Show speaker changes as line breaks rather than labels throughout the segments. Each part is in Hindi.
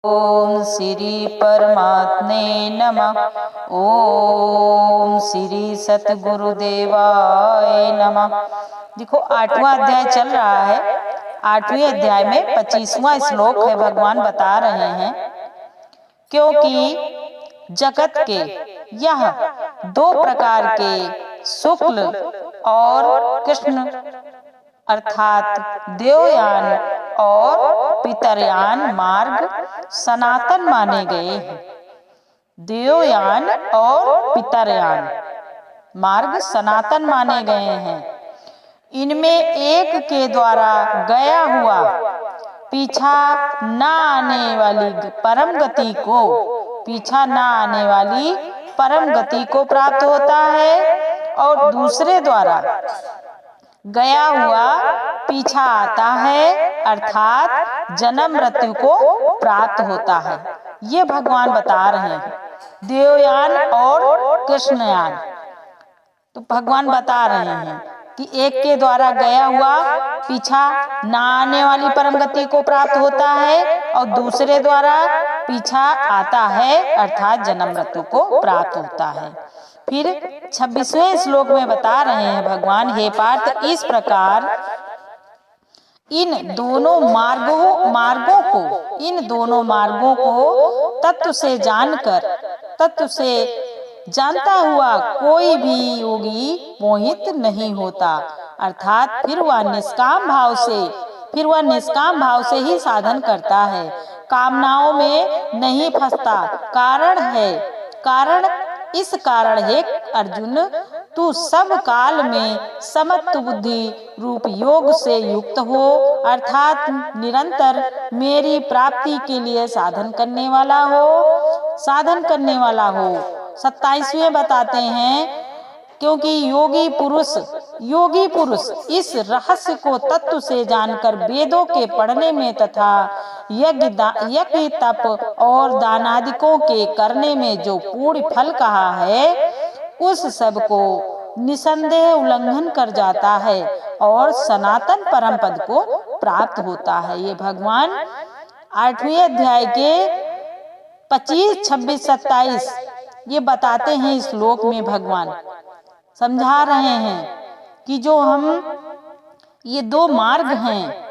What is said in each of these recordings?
ओम श्री परमात्मे नमः। ओम श्री सतगुरुदेवाय नमः। देखो 8वां अध्याय चल रहा है। 8वें अध्याय में 25वां श्लोक है। भगवान बता रहे हैं क्योंकि जगत के यह 2 प्रकार के शुक्ल और कृष्ण अर्थात देवयान और पितरयान मार्ग सनातन माने गए हैं। देवयान और पितरयान मार्ग सनातन माने गए हैं। इनमें एक के द्वारा गया हुआ पीछा न आने वाली परम गति को प्राप्त होता है और दूसरे द्वारा गया हुआ पीछा आता है अर्थात जन्म मृत्यु को प्राप्त होता है। ये भगवान बता रहे हैं देवयान और कृष्णयान। तो भगवान बता रहे हैं कि एक के द्वारा गया हुआ पीछा न आने वाली परम गति को प्राप्त होता है और दूसरे द्वारा पीछा आता है अर्थात जन्म मृत्यु को प्राप्त होता है। फिर 26वें श्लोक में बता रहे हैं भगवान, हे पार्थ, इस प्रकार इन दोनों मार्गों को तत्व से जानता हुआ कोई भी योगी मोहित नहीं होता अर्थात फिर वह निष्काम भाव से ही साधन करता है, कामनाओं में नहीं फंसता। इस कारण है अर्जुन, तू सब काल में समत्व बुद्धि रूप योग से युक्त हो अर्थात निरंतर मेरी प्राप्ति के लिए साधन करने वाला हो। 27वें बताते हैं क्योंकि योगी पुरुष इस रहस्य को तत्व से जानकर वेदों के पढ़ने में तथा यज्ञ तप और दानादिकों के करने में जो पूर्ण फल कहा है उस सब को निसंदेह उल्लंघन कर जाता है और सनातन परम पद को प्राप्त होता है। ये भगवान 8वें अध्याय के 25, 26, 27 ये बताते हैं। इस श्लोक में भगवान समझा रहे हैं कि जो हम ये 2 मार्ग हैं,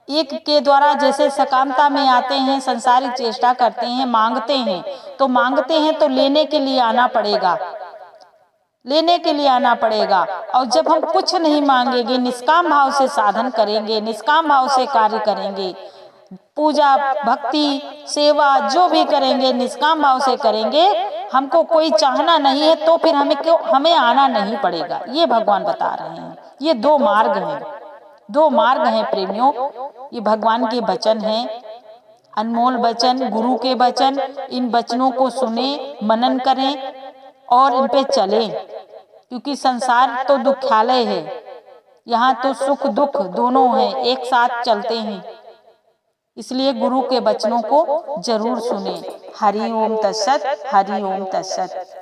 एक के द्वारा जैसे सकामता में आते हैं, संसारिक चेष्टा करते हैं, मांगते हैं तो लेने के लिए आना पड़ेगा और जब हम कुछ नहीं मांगेंगे, निष्काम भाव से साधन करेंगे, निष्काम भाव से कार्य करेंगे, पूजा भक्ति सेवा जो भी करेंगे निष्काम भाव से करेंगे, हमको कोई चाहना नहीं है तो फिर हमें आना नहीं पड़ेगा। ये भगवान बता रहे हैं। ये 2 मार्ग हैं प्रेमियों। ये भगवान के वचन हैं, अनमोल वचन, गुरु के वचन। इन वचनों को सुने, मनन करें और इन पे चलें, क्योंकि संसार तो दुख्यालय है। यहाँ तो सुख दुख दोनों हैं, एक साथ चलते हैं। इसलिए गुरु के वचनों को जरूर सुने। हरि ओम तत्सत। हरि ओम तत्सत।